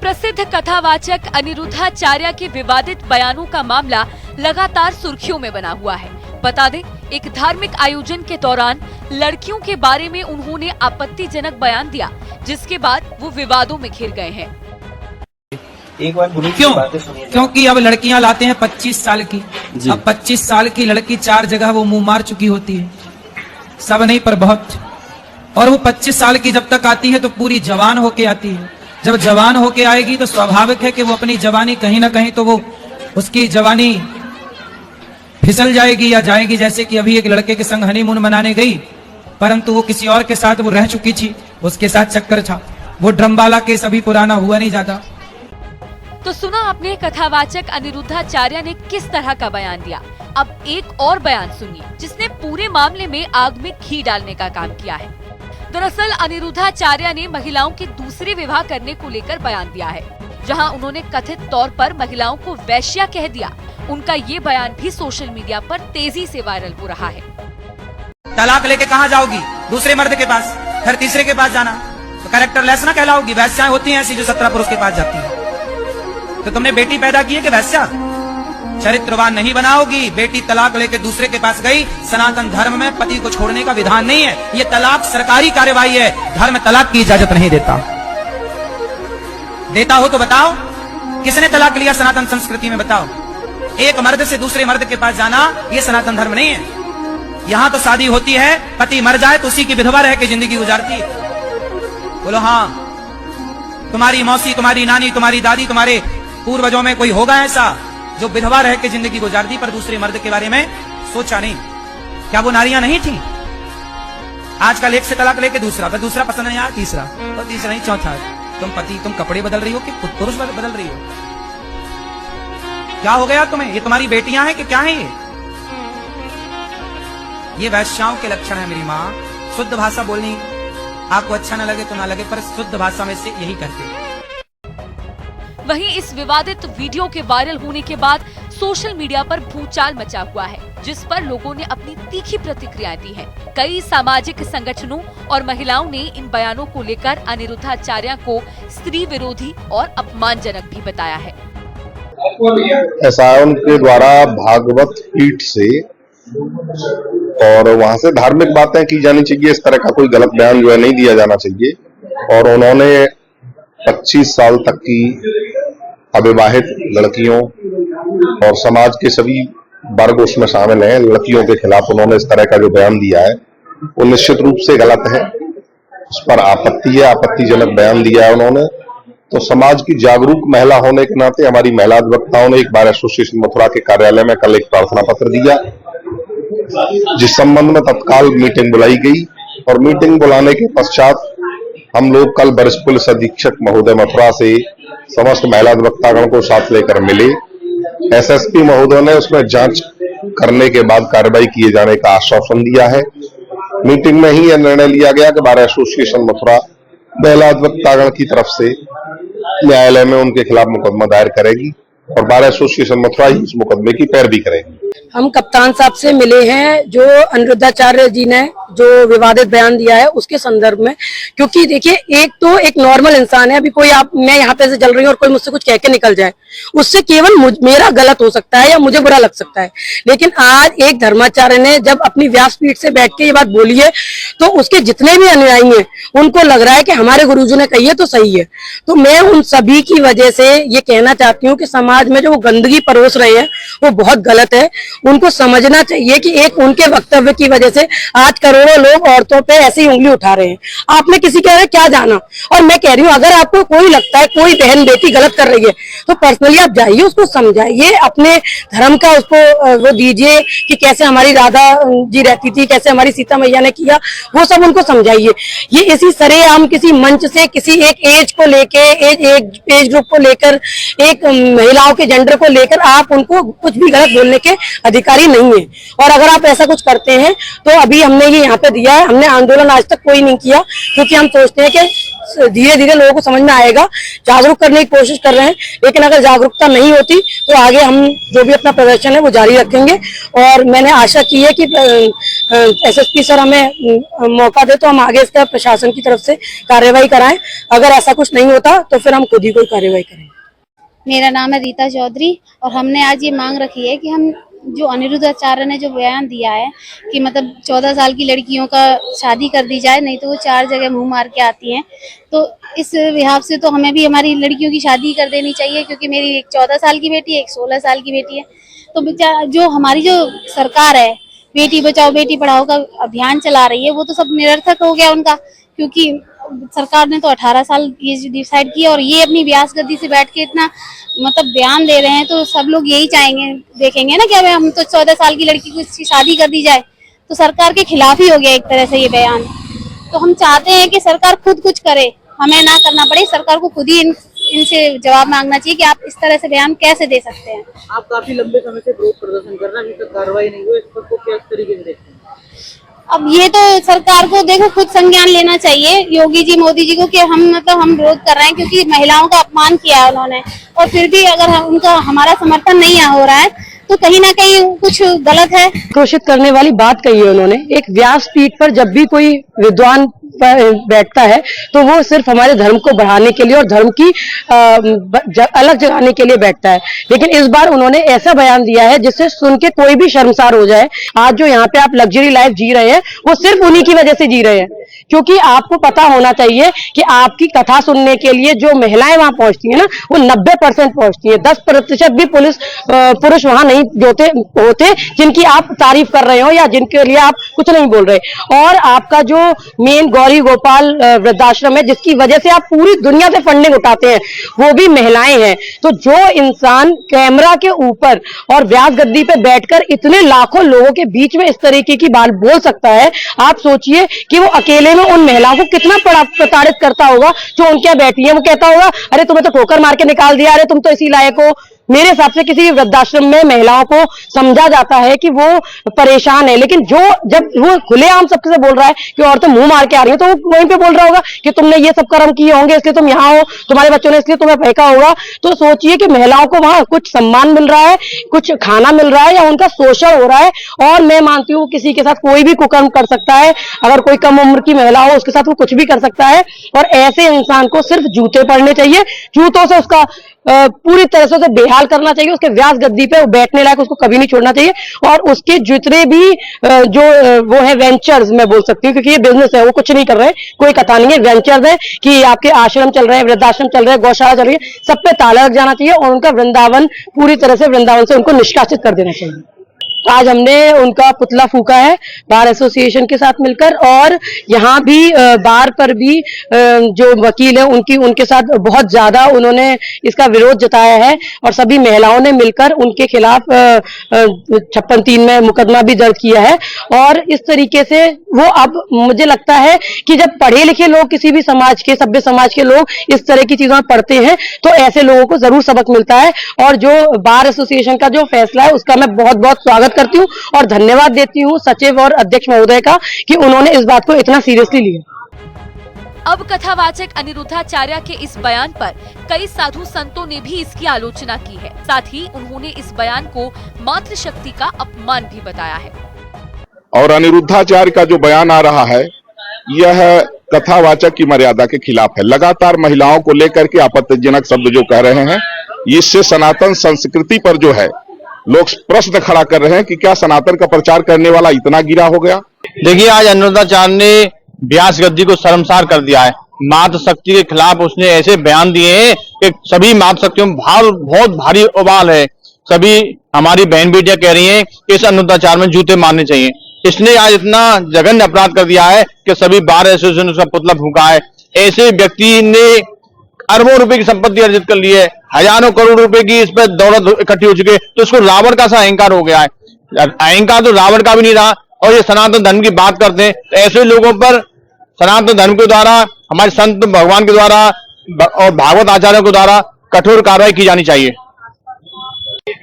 प्रसिद्ध कथावाचक अनिरुद्धाचार्य के विवादित बयानों का मामला लगातार सुर्खियों में बना हुआ है। बता दें, एक धार्मिक आयोजन के दौरान लड़कियों के बारे में उन्होंने आपत्तिजनक बयान दिया, जिसके बाद वो विवादों में घिर गए हैं। एक बार क्योंकि अब लड़कियां लाते हैं 25 साल की। अब 25 साल की लड़की 4 जगह वो मुंह मार चुकी होती है, सब नहीं पर बहुत। और वो 25 साल की जब तक आती है तो पूरी जवान होके आती है। जब जवान होके आएगी तो स्वाभाविक है कि वो अपनी जवानी कहीं ना कहीं तो वो उसकी जवानी फिसल जाएगी या जाएगी। जैसे कि अभी एक लड़के के संग हनीमून मनाने गई, परंतु वो किसी और के साथ वो रह चुकी थी, उसके साथ चक्कर था। वो ड्रमबाला केस अभी पुराना हुआ नहीं जाता। तो सुना आपने कथावाचक अनिरुद्धाचार्य ने किस तरह का बयान दिया। अब एक और बयान सुनिए, जिसने पूरे मामले में आग में घी डालने का काम किया है। दरअसल अनिरुद्धाचार्य ने महिलाओं के दूसरे विवाह करने को लेकर बयान दिया है, जहां उन्होंने कथित तौर पर महिलाओं को वैश्या कह दिया। उनका ये बयान भी सोशल मीडिया पर तेजी से वायरल हो रहा है। तलाक लेके कहाँ जाओगी? दूसरे मर्द के पास, फिर तीसरे के पास जाना तो कैरेक्टर लेस ना कहलाओगी। वैश्याएं होती हैं ऐसी जो 17 पुरुष के पास जाती है। तो तुमने बेटी पैदा की है कि वैश्या? चरित्रवान नहीं बनाओगी। बेटी तलाक लेके दूसरे के पास गई। सनातन धर्म में पति को छोड़ने का विधान नहीं है। ये तलाक सरकारी कार्यवाही है। धर्म तलाक की इजाजत नहीं देता। देता हो तो बताओ, किसने तलाक लिया सनातन संस्कृति में? बताओ। एक मर्द से दूसरे मर्द के पास जाना ये सनातन धर्म नहीं है। यहाँ तो शादी होती है, पति मर जाए तो उसी की विधवा रह के जिंदगी गुजारती है। बोलो हाँ। तुम्हारी मौसी, तुम्हारी नानी, तुम्हारी दादी, तुम्हारे पूर्वजों में कोई होगा ऐसा जो विधवा रह के जिंदगी गुजारती पर दूसरे मर्द के बारे में सोचा नहीं? क्या वो नारियां नहीं थी? आजकल एक से तलाक लेके दूसरा, फिर दूसरा पसंद नहीं आया तीसरा, तो तीसरा नहीं चौथा। तुम कपड़े बदल रही हो कि पुरुष बदल रही हो? क्या हो गया तुम्हें? ये तुम्हारी बेटियां हैं कि क्या है? ये वैश्याओं के लक्षण है मेरी माँ। शुद्ध भाषा बोलनी, आपको अच्छा न लगे तो ना लगे, पर शुद्ध भाषा में से यही करते हैं। वहीं इस विवादित वीडियो के वायरल होने के बाद सोशल मीडिया पर भूचाल मचा हुआ है, जिस पर लोगों ने अपनी तीखी प्रतिक्रियाएं दी हैं। कई सामाजिक संगठनों और महिलाओं ने इन बयानों को लेकर अनिरुद्धाचार्य को स्त्री विरोधी और अपमानजनक भी बताया है। ऐसा उनके द्वारा भागवत पीठ से और वहां से धार्मिक बातें की जानी चाहिए। इस तरह का कोई गलत बयान जो है नहीं दिया जाना चाहिए। और उन्होंने 25 साल तक की अविवाहित लड़कियों और समाज के सभी वर्ग उसमें शामिल हैं, लड़कियों के खिलाफ उन्होंने इस तरह का जो बयान दिया है वो निश्चित रूप से गलत है। उस पर आपत्ति है, आपत्तिजनक बयान दिया है उन्होंने। तो समाज की जागरूक महिला होने के नाते हमारी महिला अधिवक्ताओं ने एक बार एसोसिएशन मथुरा के कार्यालय में कल एक प्रार्थना पत्र दिया, जिस संबंध में तत्काल मीटिंग बुलाई गई। और मीटिंग बुलाने के पश्चात हम लोग कल वरिष्ठ पुलिस अधीक्षक महोदय मथुरा से समस्त महिला अधिवक्तागण को साथ लेकर मिले। एसएसपी महोदय ने उसमें जांच करने के बाद कार्रवाई किए जाने का आश्वासन दिया है। मीटिंग में ही यह निर्णय लिया गया कि बार एसोसिएशन मथुरा महिला अधिवक्तागण की तरफ से न्यायालय में उनके खिलाफ मुकदमा दायर करेगी और बार एसोसिएशन मथुरा ही इस मुकदमे की पैरवी करेगी। हम कप्तान साहब से मिले हैं, जो अनिरुद्धाचार्य जी ने जो विवादित बयान दिया है उसके संदर्भ में। क्योंकि देखिए, एक तो एक नॉर्मल इंसान है, अभी कोई मैं यहाँ पे से चल रही हूँ और कोई मुझसे कुछ कह के निकल जाए, उससे केवल मेरा गलत हो सकता है या मुझे बुरा लग सकता है। लेकिन आज एक धर्माचार्य ने जब अपनी व्यासपीठ से बैठ के ये बात बोली है, तो उसके जितने भी अनुयायी हैं उनको लग रहा है कि हमारे गुरुजी ने कही है तो सही है। तो मैं उन सभी की वजह से ये कहना चाहती हूँ कि समाज में जो वो गंदगी परोस रहे हैं वो बहुत गलत है। उनको समझना चाहिए कि एक उनके वक्तव्य की वजह से आज करोड़ों लोग औरतों पे ऐसी उंगली उठा रहे हैं। आपने किसी के क्या जाना? और मैं कह रही हूँ, अगर आपको कोई लगता है कोई बहन बेटी गलत कर रही है तो पर्सनली आप जाइए, उसको समझाइए, अपने धर्म का उसको वो दीजिए कि कैसे हमारी राधा जी रहती थी, कैसे हमारी सीता मैया ने किया, वो सब उनको समझाइए। ये इसी सरेआम किसी मंच से किसी एक एज को लेके, एज ग्रुप को लेकर, एक महिलाओं के जेंडर को लेकर आप उनको कुछ भी गलत बोलने के अधिकारी नहीं है। और अगर आप ऐसा कुछ करते हैं तो अभी हमने ये यहाँ पे दिया है, हमने आंदोलन आज तक कोई नहीं किया, क्योंकि हम सोचते हैं कि धीरे धीरे लोगों को समझ में आएगा, जागरूक करने की कोशिश कर रहे हैं, लेकिन अगर जागरूकता नहीं होती तो आगे हम जो भी अपना प्रदर्शन है वो जारी रखेंगे। और मैंने आशा की है कि एसएसपी सर हमें मौका दे तो हम आगे इसका प्रशासन की तरफ से कार्यवाही कराएं। अगर ऐसा कुछ नहीं होता तो फिर हम खुद ही कोई कार्यवाही करेंगे। मेरा नाम है रीता चौधरी और हमने आज ये मांग रखी है कि हम जो अनिरुद्धाचार्य ने जो बयान दिया है कि मतलब 14 साल की लड़कियों का शादी कर दी जाए, नहीं तो वो 4 जगह मुंह मार के आती हैं, तो इस लिहाज से तो हमें भी हमारी लड़कियों की शादी कर देनी चाहिए, क्योंकि मेरी एक 14 साल की बेटी है, एक 16 साल की बेटी है। तो जो हमारी जो सरकार है बेटी बचाओ बेटी पढ़ाओ का अभियान चला रही है, वो तो सब निरर्थक हो गया उनका, क्योंकि सरकार ने तो 18 साल ये डिसाइड किया और ये अपनी व्यास गद्दी से बैठ के इतना मतलब बयान दे रहे हैं, तो सब लोग यही चाहेंगे देखेंगे ना कि हम तो 14 साल की लड़की को शादी कर दी जाए, तो सरकार के खिलाफ ही हो गया एक तरह से ये बयान। तो हम चाहते हैं कि सरकार खुद कुछ करे, हमें ना करना पड़े, सरकार को खुद ही इनसे जवाब मांगना चाहिए कि आप इस तरह से बयान कैसे दे सकते हैं। आप काफी लंबे समय से विरोध प्रदर्शन कर रहे हैं, अभी तक कार्रवाई नहीं हुई, इस पर को किस तरीके से देखते हैं? अब ये तो सरकार को देखो खुद संज्ञान लेना चाहिए, योगी जी मोदी जी को, कि हम मतलब हम विरोध कर रहे हैं क्योंकि महिलाओं का अपमान किया है उन्होंने, और फिर भी अगर उनका हमारा समर्थन नहीं हो रहा है तो कहीं ना कहीं कुछ गलत है। घोषित करने वाली बात कही है उन्होंने। एक व्यासपीठ पर जब भी कोई विद्वान बैठता है तो वो सिर्फ हमारे धर्म को बढ़ाने के लिए और धर्म की अलग जगाने के लिए बैठता है, लेकिन इस बार उन्होंने ऐसा बयान दिया है जिससे सुन के कोई भी शर्मसार हो जाए। आज जो यहाँ पे आप लग्जरी लाइफ जी रहे हैं वो सिर्फ उन्हीं की वजह से जी रहे हैं, क्योंकि आपको पता होना चाहिए कि आपकी कथा सुनने के लिए जो महिलाएं वहां पहुंचती है ना, वो 90% पहुंचती है। 10% भी पुरुष वहां नहीं होते जिनकी आप तारीफ कर रहे हो या जिनके लिए आप कुछ नहीं बोल रहे। और आपका जो मेन गौरी गोपाल वृद्धाश्रम है, जिसकी वजह से आप पूरी दुनिया से फंडिंग उठाते हैं, वो भी महिलाएं हैं। तो जो इंसान कैमरा के ऊपर और व्यास गद्दी पे बैठकर इतने लाखों लोगों के बीच में इस तरीके की बात बोल सकता है, आप सोचिए कि वो अकेले में उन महिलाओं को कितना प्रताड़ित करता होगा जो उनके यहाँ बैठी है। वो कहता होगा अरे तुम्हें तो ठोकर मार के निकाल दिया, अरे तुम तो इसी लायक हो। मेरे हिसाब से किसी वृद्धाश्रम में महिलाओं को समझा जाता है कि वो परेशान है, लेकिन जब वो खुलेआम सबसे बोल रहा है कि औरतें मुंह मार के आ रही हैं, तो वो वहीं पे बोल रहा होगा कि तुमने ये सब कर्म किए होंगे इसलिए तुम यहाँ हो, तुम्हारे बच्चों ने इसलिए तुम्हें फेंका होगा। तो सोचिए कि महिलाओं को वहां कुछ सम्मान मिल रहा है, कुछ खाना मिल रहा है या उनका शोषण हो रहा है। और मैं मानती हूँ किसी के साथ कोई भी कुकर्म कर सकता है, अगर कोई कम उम्र की महिला हो उसके साथ वो कुछ भी कर सकता है। और ऐसे इंसान को सिर्फ जूते पड़ने चाहिए, जूतों से उसका पूरी तरह से उसे बेहाल करना चाहिए, उसके व्यास गद्दी पे वो बैठने लायक उसको कभी नहीं छोड़ना चाहिए। और उसके जितने भी जो वो है वेंचर्स, मैं बोल सकती हूँ क्योंकि ये बिजनेस है, वो कुछ नहीं कर रहे हैं, कोई कथा नहीं है, वेंचर्स है कि आपके आश्रम चल रहे हैं, वृद्धाश्रम चल रहे हैं, गौशाला चल रही है, सब पे ताला लग जाना चाहिए और उनका वृंदावन पूरी तरह से वृंदावन से उनको निष्कासित कर देना चाहिए। आज हमने उनका पुतला फूका है बार एसोसिएशन के साथ मिलकर, और यहाँ भी बार पर भी जो वकील है उनके साथ बहुत ज्यादा उन्होंने इसका विरोध जताया है और सभी महिलाओं ने मिलकर उनके खिलाफ 56(3) में मुकदमा भी दर्ज किया है। और इस तरीके से वो अब मुझे लगता है कि जब पढ़े लिखे लोग किसी भी समाज के, सभ्य समाज के लोग इस तरह की चीजों में पढ़ते हैं तो ऐसे लोगों को जरूर सबक मिलता है। और जो बार एसोसिएशन का जो फैसला है उसका मैं बहुत बहुत स्वागत करती हूँ और धन्यवाद देती हूँ सचिव और अध्यक्ष महोदय का कि उन्होंने इस बात को इतना सीरियसली लिया। अब कथावाचक अनिरुद्धाचार्य के इस बयान पर कई साधु संतों ने भी इसकी आलोचना की है। साथ ही उन्होंने इस बयान को मातृशक्ति का अपमान भी बताया है। और अनिरुद्धाचार्य का जो बयान आ रहा है यह कथावाचक की मर्यादा के खिलाफ है। लगातार महिलाओं को लेकर के आपत्तिजनक शब्द जो कह रहे हैं, इससे सनातन संस्कृति पर जो है लोग प्रश्न खड़ा कर रहे हैं कि क्या सनातन का प्रचार करने वाला इतना गिरा हो गया। देखिए, आज अनिरुद्धाचार्य ने व्यास गद्दी को शर्मसार कर दिया है। मातृ शक्ति के खिलाफ उसने ऐसे बयान दिए हैं कि सभी मातृ शक्तियों में बहुत भारी उबाल है। सभी हमारी बहन बेटियां कह रही हैं कि इस अनिरुद्धाचार्य में जूते मारने चाहिए। इसने आज इतना जघन्य अपराध कर दिया है कि सभी बार एसोसिएशन ने उसका पुतला फूका है। ऐसे व्यक्ति ने अरबों रुपए की संपत्ति अर्जित कर ली है, हजारों करोड़ रुपए की इस पर दौलत इकट्ठी हो चुकी है, तो इसको रावण का सा अहंकार हो गया है। अहंकार तो रावण का भी नहीं रहा। और ये सनातन धर्म की बात करते हैं, तो ऐसे लोगों पर सनातन धर्म के द्वारा, हमारे संत भगवान के द्वारा और भागवत आचार्यों के द्वारा कठोर कार्रवाई की जानी चाहिए।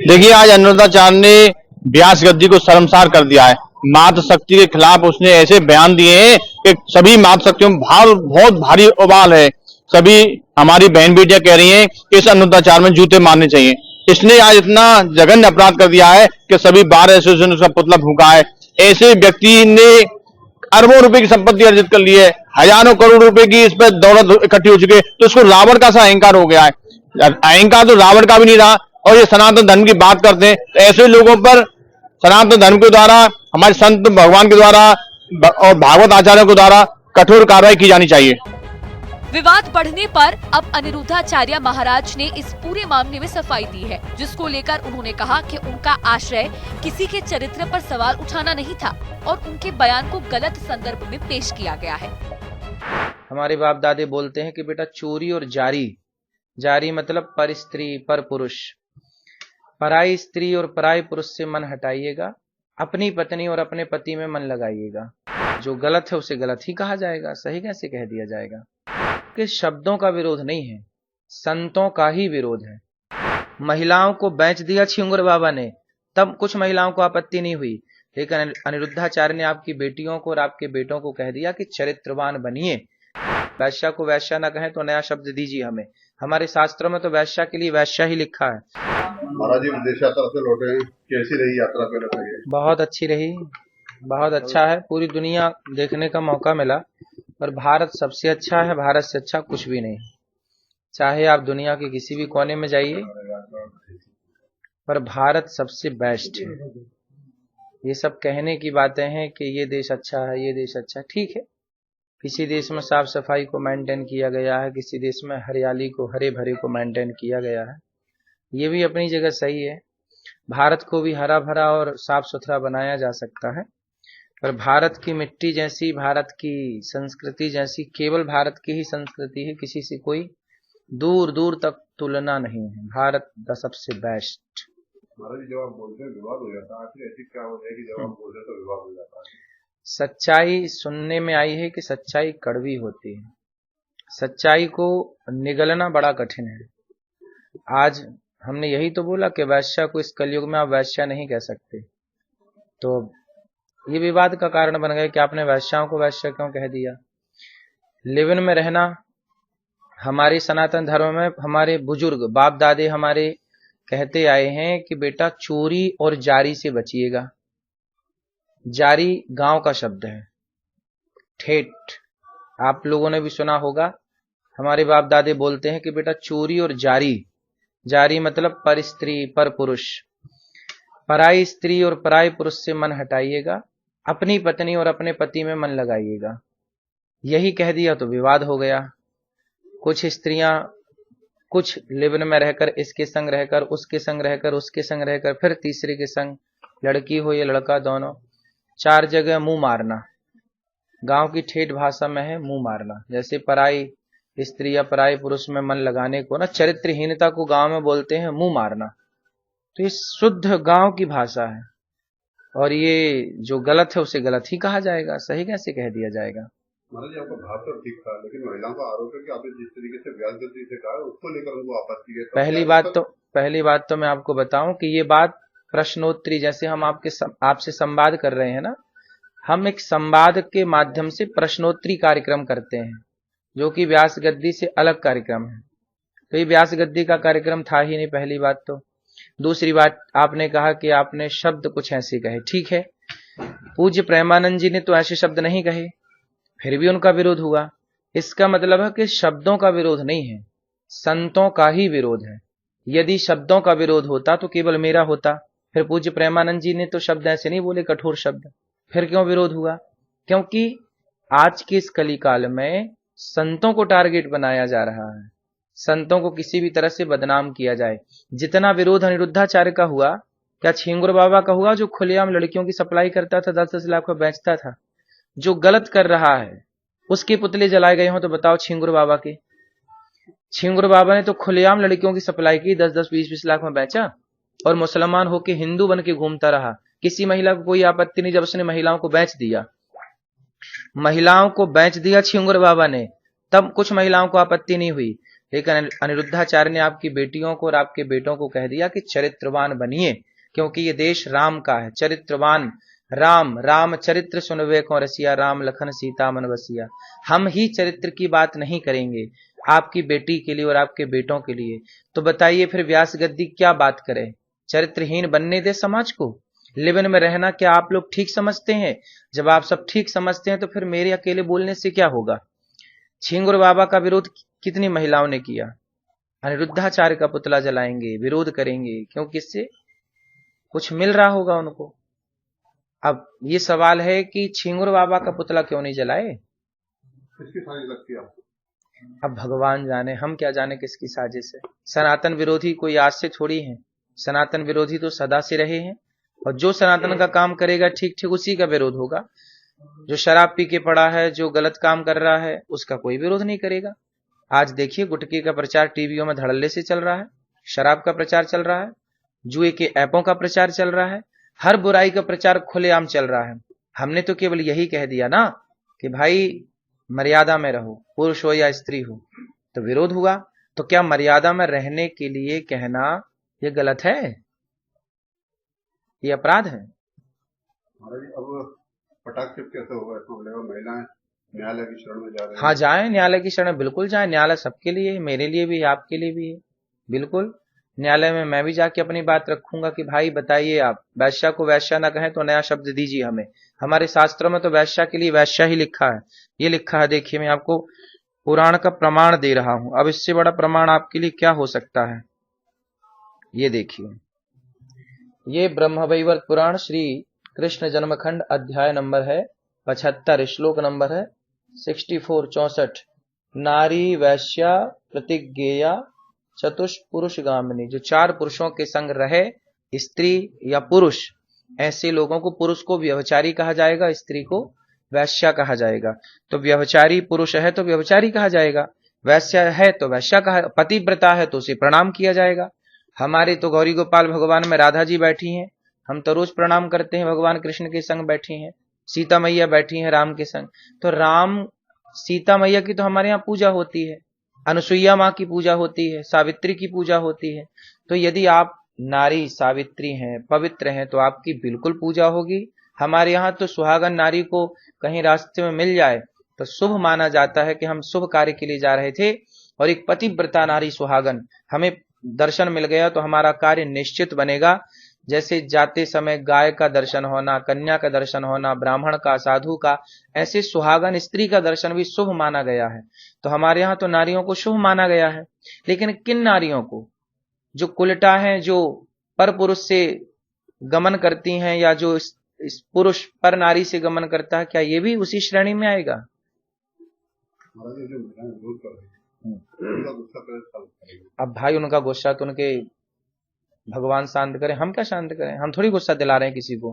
देखिए, आज अनिरुद्धाचार्य ने व्यास गद्दी को शर्मसार कर दिया है। मातृ शक्ति के खिलाफ उसने ऐसे बयान दिए हैं कि सभी मातृ शक्तियों में बहुत भारी उबाल है। सभी हमारी बहन बेटियां कह रही हैं कि इस अनुरुद्धाचार्य में जूते मारने चाहिए। इसने आज इतना जघन्य अपराध कर दिया है कि सभी बार एसोसिएशन उसका पुतला फूंका है। ऐसे व्यक्ति ने अरबों रुपए की संपत्ति अर्जित कर ली है, हजारों करोड़ रुपए की इस पर दौलत इकट्ठी हो चुकी है, तो उसको रावण का सा अहंकार हो गया है। अहंकार तो रावण का भी नहीं रहा। और ये सनातन धर्म की बात करते हैं, तो ऐसे लोगों पर सनातन धर्म के द्वारा, हमारे संत भगवान के द्वारा और भागवत आचार्यों के द्वारा कठोर कार्रवाई की जानी चाहिए। विवाद बढ़ने पर अब अनिरुद्धाचार्य महाराज ने इस पूरे मामले में सफाई दी है, जिसको लेकर उन्होंने कहा कि उनका आशय किसी के चरित्र पर सवाल उठाना नहीं था और उनके बयान को गलत संदर्भ में पेश किया गया है। हमारे बाप दादे बोलते हैं कि बेटा चोरी और जारी, जारी मतलब पर स्त्री पर पुरुष, पराई स्त्री और पराई पुरुष से मन हटाइएगा, अपनी पत्नी और अपने पति में मन लगाइएगा। जो गलत है उसे गलत ही कहा जाएगा, सही कैसे कह दिया जाएगा। कि शब्दों का विरोध नहीं है, संतों का ही विरोध है। महिलाओं को बेच दिया छिंगुर बाबा ने, तब कुछ महिलाओं को आपत्ति नहीं हुई, लेकिन अनिरुद्धाचार्य ने आपकी बेटियों को और आपके बेटों को कह दिया कि चरित्रवान बनिए। वैश्या को वैश्या न कहें तो नया शब्द दीजिए हमें। हमारे शास्त्रों में तो वैश्या के लिए वैश्या ही लिखा है। महाराज जी विदेश यात्रा से लौटे हैं, कैसी रही यात्रा? पहले बहुत अच्छी रही, बहुत अच्छा है। पूरी दुनिया देखने का मौका मिला और भारत सबसे अच्छा है। भारत से अच्छा कुछ भी नहीं। चाहे आप दुनिया के किसी भी कोने में जाइए, पर भारत सबसे बेस्ट है। ये सब कहने की बातें हैं कि ये देश अच्छा है, ये देश अच्छा है, ठीक है। किसी देश में साफ सफाई को मेंटेन किया गया है, किसी देश में हरियाली को, हरे भरे को मेंटेन किया गया है, ये भी अपनी जगह सही है। भारत को भी हरा भरा और साफ सुथरा बनाया जा सकता है, पर भारत की मिट्टी जैसी, भारत की संस्कृति जैसी केवल भारत की ही संस्कृति है, किसी से कोई दूर दूर तक तुलना नहीं है। भारत द सबसे बेस्ट। महाराज जब आप बोलते हैं विवाद हो जाता है, आखिर ऐसी क्या वजह है कि जब आप बोलते हैं तो विवाद हो जाता है? सच्चाई सुनने में आई है कि सच्चाई कड़वी होती है, सच्चाई को निगलना बड़ा कठिन है। आज हमने यही तो बोला कि वैश्या को इस कलयुग में आप वैश्या नहीं कह सकते, तो ये विवाद का कारण बन गया कि आपने वैश्याओं को वैश्या क्यों कह दिया। लिव इन में रहना हमारे सनातन धर्म में हमारे बुजुर्ग बाप दादे हमारे कहते आए हैं कि बेटा चोरी और जारी से बचिएगा। जारी गांव का शब्द है, ठेठ आप लोगों ने भी सुना होगा। हमारे बाप दादे बोलते हैं कि बेटा चोरी और जारी, जारी मतलब पर स्त्री पर पुरुष, पराई स्त्री और पराई पुरुष से मन हटाइएगा, अपनी पत्नी और अपने पति में मन लगाइएगा। यही कह दिया तो विवाद हो गया। कुछ स्त्रियां कुछ लिव इन में रहकर, इसके संग रहकर, उसके संग रहकर, उसके संग रहकर, फिर तीसरे के संग, लड़की हो या लड़का दोनों, चार जगह मुंह मारना। गांव की ठेठ भाषा में है मुंह मारना। जैसे पराई स्त्री या पराई पुरुष में मन लगाने को ना चरित्रहीनता को गांव में बोलते हैं मुंह मारना। तो ये शुद्ध गांव की भाषा है, और ये जो गलत है उसे गलत ही कहा जाएगा, सही कैसे कह दिया जाएगा। महाराज जी आपका भाव तो ठीक था, लेकिन महिलाओं का आरोप है कि आपने जिस तरीके से व्यास गद्दी से कहा उसको लेकर उनको आपत्ति है। पहली बात तो मैं आपको बताऊं कि ये बात प्रश्नोत्तरी, जैसे हम आपसे संवाद कर रहे हैं ना, हम एक संवाद के माध्यम से प्रश्नोत्तरी कार्यक्रम करते हैं, जो कि व्यास गद्दी से अलग कार्यक्रम है। तो ये व्यास गद्दी का कार्यक्रम था ही नहीं, पहली बात तो। दूसरी बात, आपने कहा कि आपने शब्द कुछ ऐसे कहे, ठीक है, पूज्य प्रेमानंद जी ने तो ऐसे शब्द नहीं कहे, फिर भी उनका विरोध हुआ। इसका मतलब है कि शब्दों का विरोध नहीं है, संतों का ही विरोध है। यदि शब्दों का विरोध होता तो केवल मेरा होता, फिर पूज्य प्रेमानंद जी ने तो शब्द ऐसे नहीं बोले, कठोर शब्द, फिर क्यों विरोध हुआ? क्योंकि आज के इस कली काल में संतों को टारगेट बनाया जा रहा है, संतों को किसी भी तरह से बदनाम किया जाए। जितना विरोध अनिरुद्धाचार्य का हुआ, क्या छिंगुर बाबा का हुआ, जो खुलेआम लड़कियों की सप्लाई करता था, 10-10 लाख में बेचता था। जो गलत कर रहा है उसके पुतले जलाए गए हों तो बताओ छिंगुर बाबा के। छिंगुर बाबा ने तो खुलेआम लड़कियों की सप्लाई की, 10-10, 20-20 लाख में बेचा, और मुसलमान होके हिंदू बन के घूमता रहा। किसी महिला को कोई आपत्ति नहीं जब उसने महिलाओं को बेच दिया। महिलाओं को बेच दिया छिंगुर बाबा ने, तब कुछ महिलाओं को आपत्ति नहीं हुई। लेकिन अनिरुद्धाचार्य ने आपकी बेटियों को और आपके बेटों को कह दिया कि चरित्रवान बनिए, क्योंकि ये देश राम का है, चरित्रवान राम। राम चरित्र सुनवे को रसिया, राम लखन सीता मन बसिया। हम ही चरित्र की बात नहीं करेंगे आपकी बेटी के लिए और आपके बेटों के लिए, तो बताइए फिर व्यास गद्दी क्या बात करे? चरित्रहीन बनने दे समाज को। लिवन में रहना क्या आप लोग ठीक समझते हैं? जब आप सब ठीक समझते हैं तो फिर मेरे अकेले बोलने से क्या होगा? छिंगुर बाबा का विरोध कितनी महिलाओं ने किया। अनिरुद्धाचार्य का पुतला जलाएंगे, विरोध करेंगे, क्योंकि इससे कुछ मिल रहा होगा उनको। अब ये सवाल है कि छिंगुर बाबा का पुतला क्यों नहीं जलाए? किसकी साजिश लगती है आपको? अब भगवान जाने, हम क्या जाने किसकी साजिश है। सनातन विरोधी कोई आज से थोड़ी है, सनातन विरोधी तो सदा से रहे हैं, और जो सनातन का काम करेगा ठीक ठीक उसी का विरोध होगा। जो शराब पी के पड़ा है, जो गलत काम कर रहा है, उसका कोई विरोध नहीं करेगा। आज देखिए गुटखे का प्रचार टीवियों में धड़ल्ले से चल रहा है, शराब का प्रचार चल रहा है, जुए के ऐपों का प्रचार चल रहा है, हर बुराई का प्रचार खुलेआम चल रहा है। हमने तो केवल यही कह दिया ना कि भाई मर्यादा में रहो, पुरुष हो या स्त्री हो, तो विरोध हुआ। तो क्या मर्यादा में रहने के लिए कहना ये गलत है? ये अपराध है। अब पटाक्षेप कैसे होगा इसमें? महिलाएं न्यायालय की शरण में जा रही हैं। हाँ जाए, न्यायालय की शरण बिल्कुल जाए। न्यायालय सबके लिए है, मेरे लिए भी है, आपके लिए भी है। बिल्कुल न्यायालय में मैं भी जाके अपनी बात रखूंगा कि भाई बताइए, आप वैश्या को वैश्या ना कहें तो नया शब्द दीजिए हमें। हमारे शास्त्रों में तो वैश्या के लिए वैश्या ही लिखा है। ये लिखा है, देखिए मैं आपको पुराण का प्रमाण दे रहा हूं। अब इससे बड़ा प्रमाण आपके लिए क्या हो सकता है? ये देखिए, ये ब्रह्मवैवर्त पुराण श्री कृष्ण जन्मखंड अध्याय नंबर है 75, श्लोक नंबर है 64 नारी वैश्या प्रतिज्ञेया चतुष्पुरुष गामिनी। जो 4 पुरुषों के संग रहे, स्त्री या पुरुष, ऐसे लोगों को, पुरुष को व्यभिचारी कहा जाएगा, स्त्री को वैश्या कहा जाएगा। तो व्यभिचारी पुरुष है तो व्यभिचारी कहा जाएगा, वैश्या है तो वैश्या कहा, पतिव्रता है तो उसे प्रणाम किया जाएगा। हमारे तो गौरी गोपाल भगवान में राधा जी बैठी हैं, हम तो रोज प्रणाम करते हैं, भगवान कृष्ण के संग बैठी हैं। सीता मैया बैठी हैं राम के संग, तो राम सीता मैया की तो हमारे यहाँ पूजा होती है, अनुसुईया माँ की पूजा होती है, सावित्री की पूजा होती है। तो यदि आप नारी सावित्री हैं, पवित्र हैं, तो आपकी बिल्कुल पूजा होगी। हमारे यहाँ तो सुहागन नारी को कहीं रास्ते में मिल जाए तो शुभ माना जाता है कि हम शुभ कार्य के लिए जा रहे थे, और एक पतिव्रता नारी सुहागन हमें दर्शन मिल गया तो हमारा कार्य निश्चित बनेगा। जैसे जाते समय गाय का दर्शन होना, कन्या का दर्शन होना, ब्राह्मण का, साधु का, ऐसे सुहागन स्त्री का दर्शन भी शुभ माना गया है। तो हमारे यहाँ तो नारियों को शुभ माना गया है। लेकिन किन नारियों को? जो कुलटा हैं, जो पर पुरुष से गमन करती हैं, या जो इस पुरुष पर नारी से गमन करता है, क्या ये भी उसी श्रेणी में आएगा? अब भाई उनका गुस्सा तो उनके भगवान शांत करें, हम क्या शांत करें? हम थोड़ी गुस्सा दिला रहे हैं किसी को।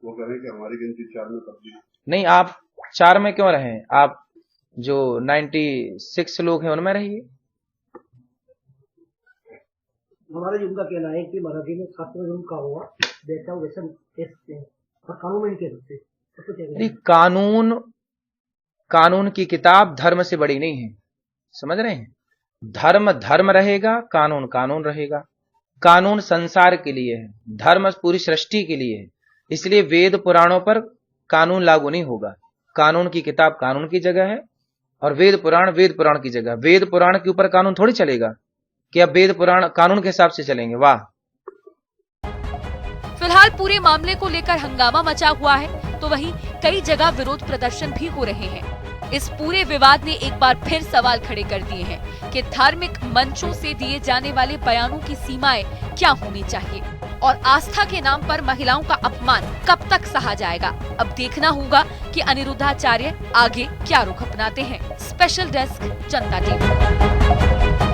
वो कह रहे हैं कि हमारी गिनती 4 में कर दी। नहीं, आप 4 में क्यों रहें? आप जो 96 लोग हैं उनमें रहिए। हमारा उनका कहना है कि मराठी में छात्र में का हुआ वैसा वैसा और कानून में नहीं कह सकते। कानून की किताब धर्म से बड़ी नहीं है, समझ रहे हैं? धर्म धर्म रहेगा, कानून कानून रहेगा। कानून संसार के लिए है, धर्म पूरी सृष्टि के लिए है। इसलिए वेद पुराणों पर कानून लागू नहीं होगा। कानून की किताब कानून की जगह है, और वेद पुराण की जगह। वेद पुराण के ऊपर कानून थोड़ी चलेगा कि अब वेद पुराण कानून के हिसाब से चलेंगे। वाह। फिलहाल पूरे मामले को लेकर हंगामा मचा हुआ है, तो वहीं कई जगह विरोध प्रदर्शन भी हो रहे हैं। इस पूरे विवाद ने एक बार फिर सवाल खड़े कर दिए हैं कि धार्मिक मंचों से दिए जाने वाले बयानों की सीमाएं क्या होनी चाहिए, और आस्था के नाम पर महिलाओं का अपमान कब तक सहा जाएगा। अब देखना होगा कि अनिरुद्धाचार्य आगे क्या रुख अपनाते हैं। स्पेशल डेस्क, जनता टीवी।